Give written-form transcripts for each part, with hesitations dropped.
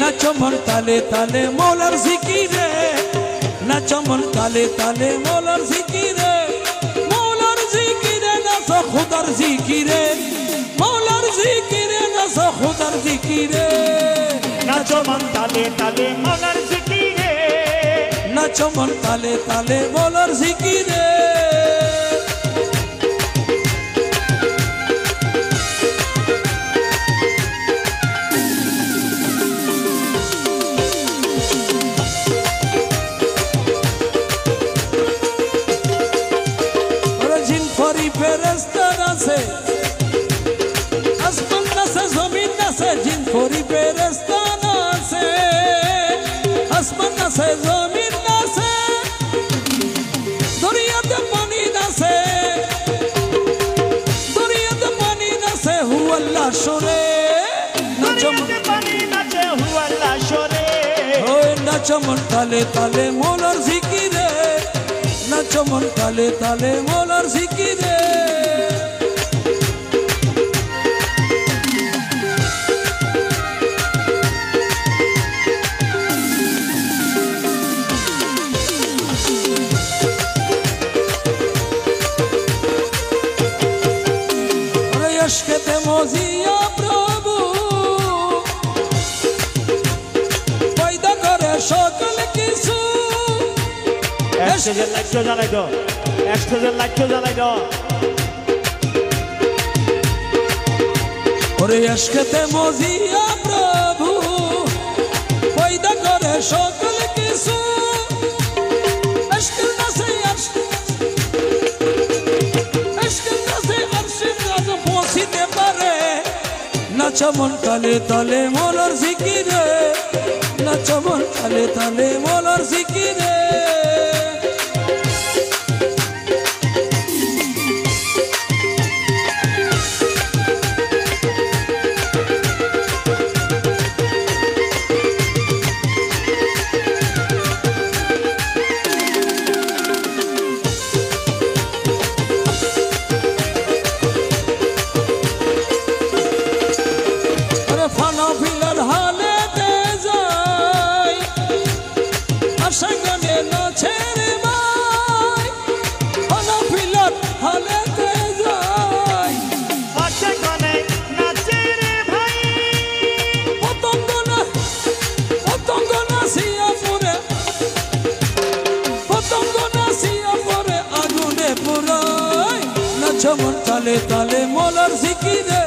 নাচো মন তালে তালে মৌলার জিকিরে নাচো মন তালে তালে মৌলার জিকিরে নাচো খুদার জিকিরে মৌলার জিকিরে নাচো খুদার জিকিরে নাচো মন তালে তালে মৌলার জিকিরে নাচো মন তালে তালে মৌলার জিকিরে ফেরেশতা নাচে আসমান নাচে জমিন নাচে জিন ফরি ফেরেশতা নাচে আসমান নাচে জমিন নাচে দরিয়াতে পানি নাচে হু আল্লাহ সরে নাচো পানি নাচে হু আল্লাহ সরে ওই নাচো মন তালে তালে মৌলার জিকিরে নাচো মন তালে তালে মৌলার জিকিরে अश्कते मोजिया प्रभु पैदा करे सकल किछु एक्सटेजर लाइट জ্বালাই দাও एक्सटेजर लाइट জ্বালাই দাও ओरे अश्कते मोजिया प्रभु पैदा करे सकल किछु अश्कल नसे পৌঁছিতে পারে নাচো মন তালে তালে মৌলার জিকিরে নাচো মন তালে তালে মৌলার জিকিরে নাচো মন তালে তালে মৌলার জিকিরে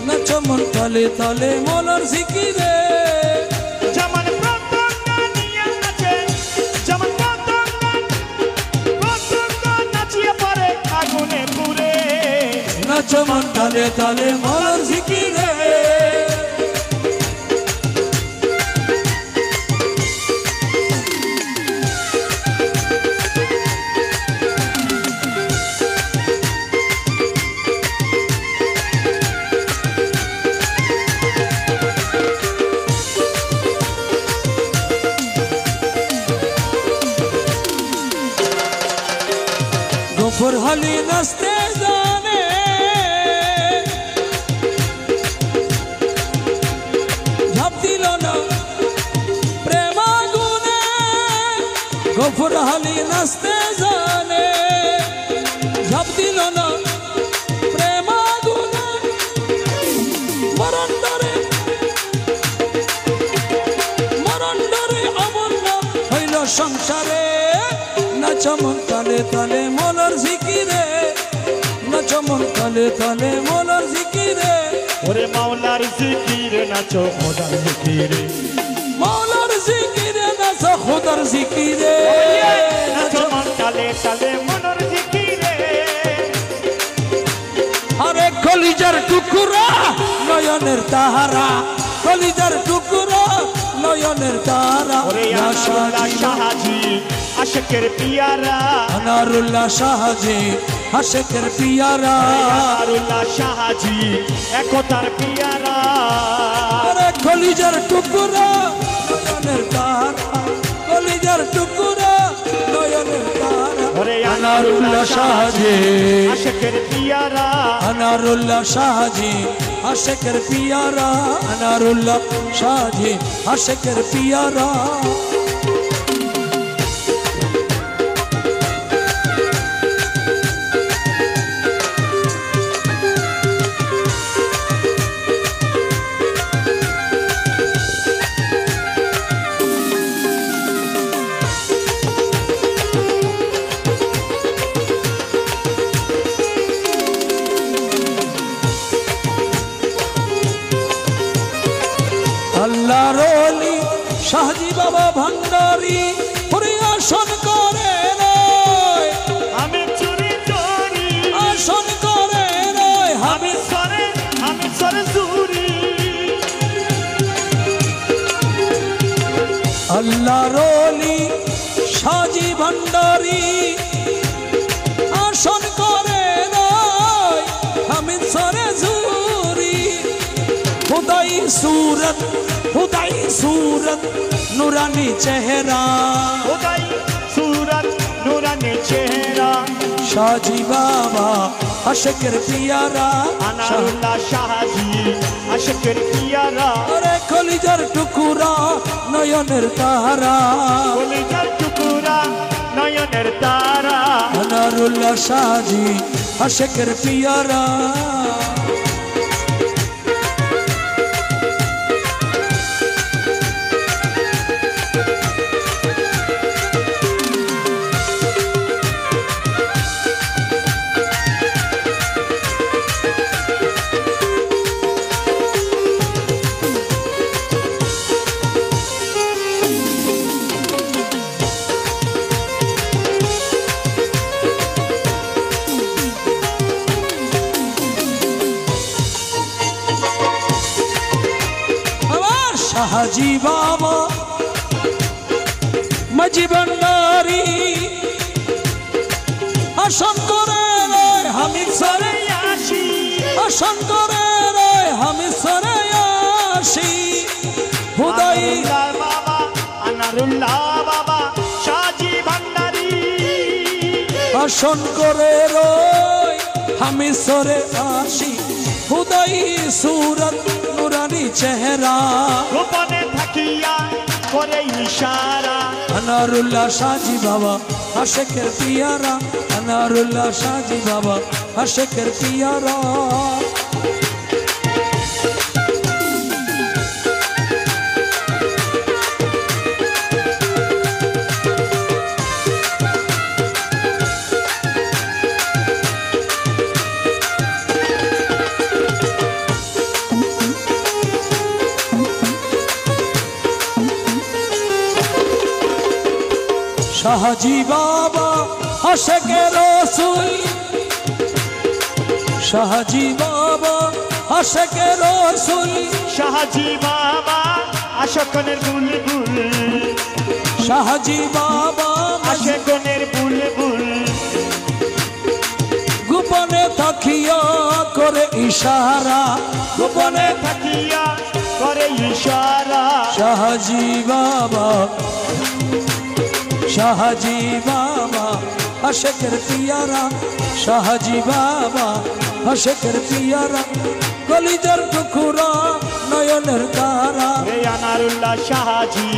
নাচো মন তালে তালে মৌলার জিকিরে যেমন প্রত্যঙ্গনিয়া নাচে যেমন প্রত্যঙ্গ নাচিয়ে পড়ে আগুনে পুড়ে নাচো মন তালে তালে মৌলার জিকিরে গফর হালি নাচতে জানে ঝাঁপ দিল না প্রেম আগুনে গফর হালি নাচতে জানে ঝাঁপ দিল না প্রেম আগুনে মরণ ডরে অমর না হইল সংসারে নাচো মন তালে তালে মৌলার জিকিরে নাচো মন তালে তালে মৌলার জিকিরে ওরে মাওলার জিকিরে নাচো খোদার জিকিরে মৌলার জিকিরে নাচো খোদার জিকিরে নাচো মন তালে তালে মনের জিকিরে আরে কলিজার টুকরা নয়নের তাহারা কলিজার টুকরা নয়নের তাহারা ওরে আনারুল্লাহ শাহজি আশিকের পিয়ারা আনারুল্লাহ শাহজি আশিকের পিয়ারা আনারুল্লাহ শাহজি একতার পিয়ারা আরে কলিজার টুকরা নয়নের তাহারা কলিজার টুকরা নয়নের তাহারা ওরে আনারুল্লাহ শাহজি আশেকের পিয়ারা আনারুল্লাহ শাহজি আশেকের পিয়ারা আনারুল্লাহ শাহজি আশেকের পিয়ারা আল্লাহর ওলি শাহজি বাবা ভান্ডারী পরিবেশন করে নয় আমি চুরি চুরি আসন করে নয় আমি সরে চুরি আল্লাহর ওলি শাহজি ভান্ডারী আসন করে নয় আমি সরে জুরি खुदाई सूरत नूरानी चेहरा खुदाई सूरत नूरानी चेहरा शाहजी बाबा आशिकर पियारा আনারুল্লাহ শাহজি আশেকের পিয়ারা अरे कलिजार टुकुरा नयनेर तारा কলিজার টুকুরা নয়নের তারা अनारुल्लाह शाहजी आशिकर पियारा शाहजी बाबा मजी भंडारी আসন করে রে হামিদ সরে আসি আসন করে রে হামিদ সরে আসি খুদাই আনারুল্লাহ বাবা শাহজি ভান্ডারী আসন করে রে হামিদ সরে আসি খুদাই সুরত নুরানি চেহারা গোপনে থাকিয়া করে ইশারা अनारुल्लाह शाहजी बाबा आशिकर पियारा अनारुल्लाह शाहजी बाबा आशिकर पियारा शाहजी बाबा आशिके रसूल शाहजी बाबा आशिके रसूल শাহজি বাবা আশকনের বুলবুল शाहजी बाबा আশকনের বুলবুল গোপনে থাকিয়া করে ইশারা গোপনে থাকিয়া করে ইশারা शाहजी बाबा शाहजी बाबा आशिकर पियारा शाहजी बाबा आशिकर पियारा कलिजार टुकुरा नयनेर तारा হে আনারুল্লাহ শাহজি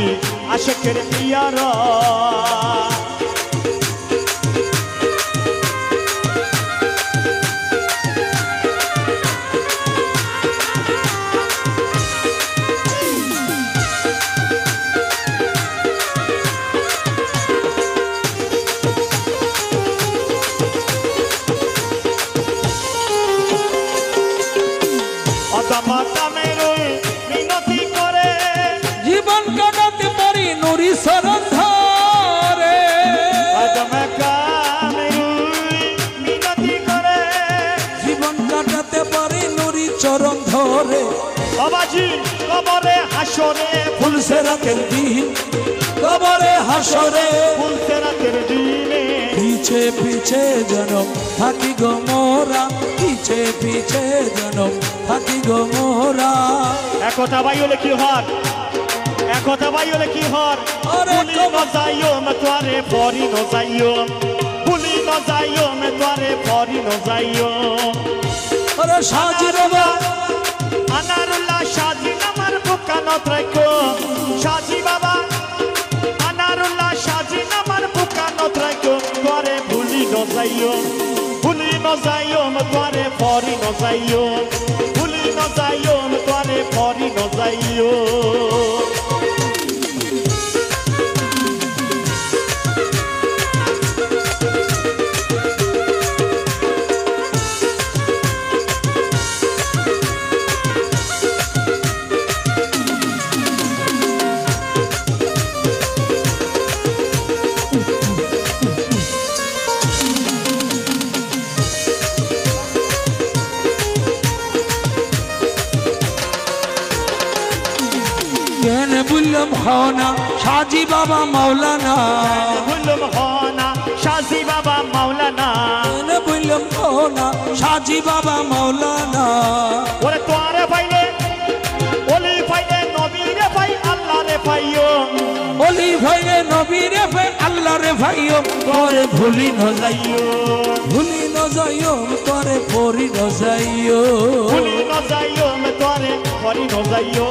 আশেকের পিয়ারা মিনতি করে জীবন কাটাতে পারি নুরি শরণ ধরে মিনতি করে জীবন কাটাতে পারি নুরি চরণ ধরে বাবাজি কবরে হাসরে ফুলসে রাতের দিন কবরে হাসরে ফুলতে রাতের দিনে পিছে পিছে জনম থাকি গো মোরা পিছে পিছে জনম থাকি গো মোরা একতা ভাই হলে কি হর একতা ভাই হলে কি হর আরে ভুলি নজাইও মতোয়ারে পরি নজাইও ভুলি ন যাইও মে তোরে পরি ন যাইও ওরে সাজি বাবা আনারুল্লাহ সাজি আমার বুকানত রাখো সাজি বাবা আনারুল্লাহ সাজি আমার বুকানত রাখো তোরে ভুলি ন যাইও তোরে পরি ন যাইও ভুলি ন যাইও তোরে পরি ন যাইও কেন বললাম হনা সাজি বাবা মাওলানা বললাম হনা সাজি বাবা মাওলানা কেন বললাম হনা সাজি বাবা মাওলানা ওরে তোরে পাইলে ওলি পাইলে নবী রে ভাই আল্লাহ রে পাইও ওলি ভাইরে নবী রে ভাই আল্লাহ রে ভাইও তোরে ভুলি ন যাইও ভুলি ন যাইও তোরে পরি ন যাইও ভুলি ন যাইও তোরে পরি ন যাইও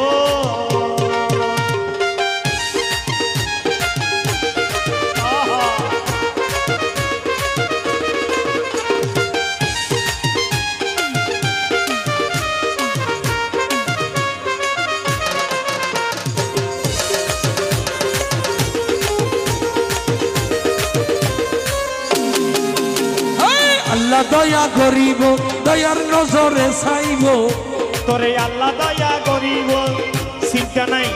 আল্লাহ দয়া করিব দয়ার নজরে চাইব তোরে আল্লাহ দয়া করিব চিন্তা নাই